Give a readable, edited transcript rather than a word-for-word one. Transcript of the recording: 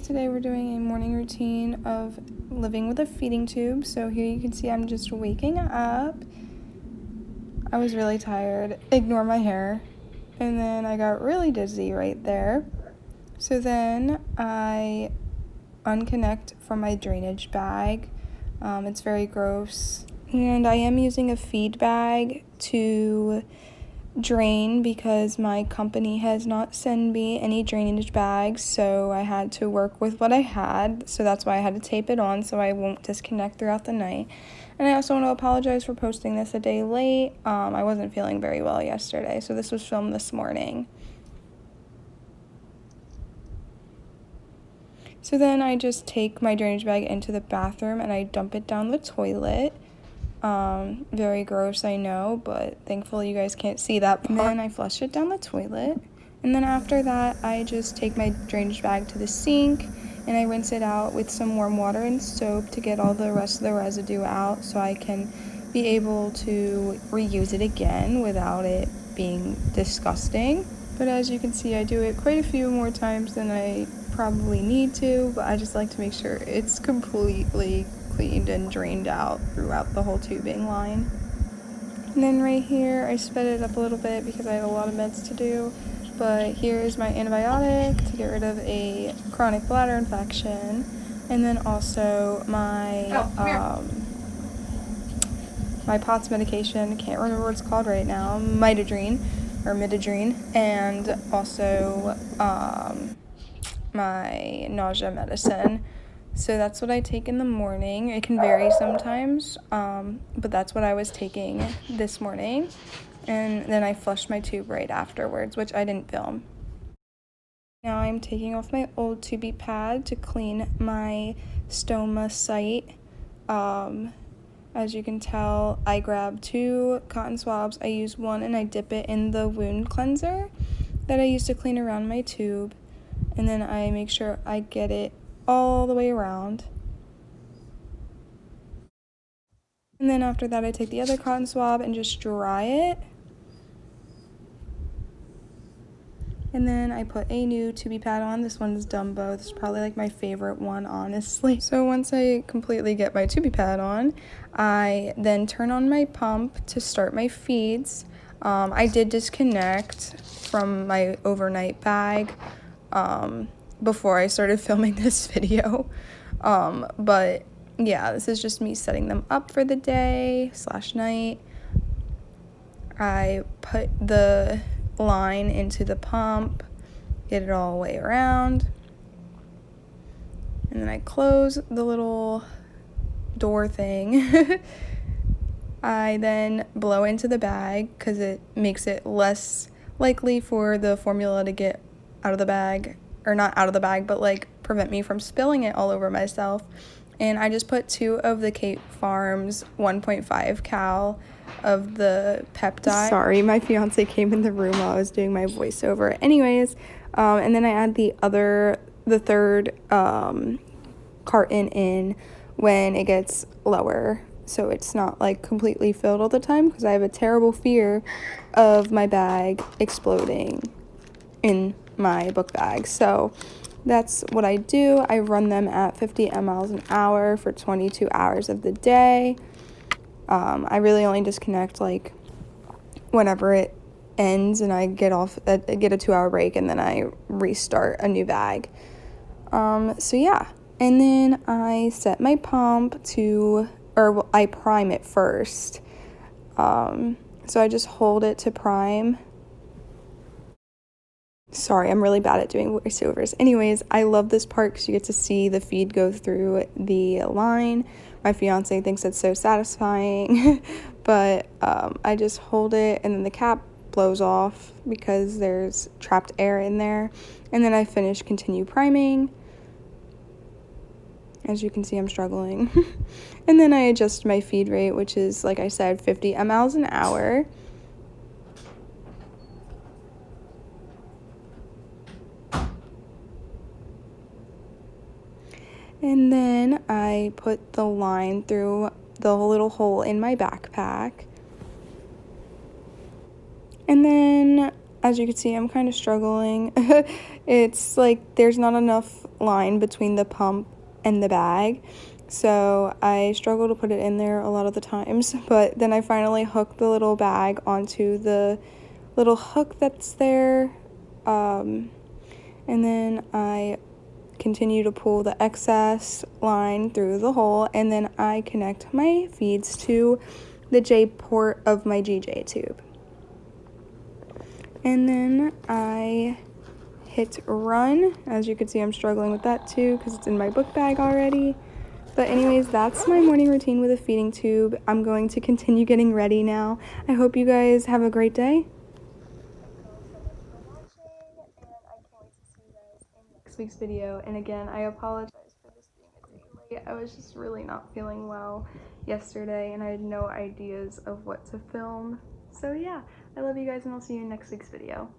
today we're doing a morning routine of living with a feeding tube. So here you can see I'm just waking up. I was really tired. Ignore my hair. And then I got really dizzy right there. So then I unconnect from my drainage bag. It's very gross. And I am using a feed bag to drain because my company has not sent me any drainage bags, so I had to work with what I had, so that's why I had to tape it on so I won't disconnect throughout the night. And I also want to apologize for posting this a day late. I wasn't feeling very well yesterday, so this was filmed this morning. So then I just take my drainage bag into the bathroom and I dump it down the toilet. Very gross, I know, but thankfully you guys can't see that part. And then I flush it down the toilet, and then after that I just take my drainage bag to the sink and I rinse it out with some warm water and soap to get all the rest of the residue out so I can be able to reuse it again without it being disgusting. But as you can see, I do it quite a few more times than I probably need to, but I just like to make sure it's completely cleaned and drained out throughout the whole tubing line. And then right here I sped it up a little bit because I have a lot of meds to do, but here is my antibiotic to get rid of a chronic bladder infection, and then also my my POTS medication, can't remember what it's called right now, midodrine, and also my nausea medicine. So that's what I take in the morning. It can vary sometimes, but that's what I was taking this morning. And then I flushed my tube right afterwards, which I didn't film. Now I'm taking off my old tubey pad to clean my stoma site. As you can tell, I grabbed 2 cotton swabs. I use one and I dip it in the wound cleanser that I use to clean around my tube. And then I make sure I get it all the way around. And then after that I take the other cotton swab and just dry it. And then I put a new tubey pad on. This one is Dumbo. This is probably like my favorite one, honestly. So once I completely get my tubey pad on, I then turn on my pump to start my feeds. I did disconnect from my overnight bag before I started filming this video. But yeah, this is just me setting them up for the day/night. I put the line into the pump, get it all the way around, and then I close the little door thing. I then blow into the bag because it makes it less likely for the formula to get out of the bag, or not out of the bag, but like prevent me from spilling it all over myself. And I just put 2 of the Cape Farms 1.5 cal of the peptide. Sorry, my fiance came in the room while I was doing my voiceover. Anyways, and then I add the third carton in when it gets lower, so it's not like completely filled all the time, because I have a terrible fear of my bag exploding in my book bag. So that's what I do. I run them at 50 mLs an hour for 22 hours of the day. I really only disconnect like whenever it ends and I get a 2-hour break, and then I restart a new bag. So yeah, and then I set my pump I prime it first. So I just hold it to prime. Sorry, I'm really bad at doing voiceovers. Anyways, I love this part because you get to see the feed go through the line. My fiance thinks it's so satisfying, but I just hold it and then the cap blows off because there's trapped air in there. And then I continue priming. As you can see, I'm struggling. And then I adjust my feed rate, which is, like I said, 50 mLs an hour. And then I put the line through the little hole in my backpack. And then as you can see, I'm kind of struggling. It's like there's not enough line between the pump and the bag, so I struggle to put it in there a lot of the times, but then I finally hooked the little bag onto the little hook that's there, and then I continue to pull the excess line through the hole, and then I connect my feeds to the J port of my GJ tube. And then I hit run. As you can see, I'm struggling with that too because it's in my book bag already. But anyways, that's my morning routine with a feeding tube. I'm going to continue getting ready now. I hope you guys have a great day. Next week's video, and again, I apologize for this being a day late. I was just really not feeling well yesterday, and I had no ideas of what to film. So yeah, I love you guys, and I'll see you in next week's video.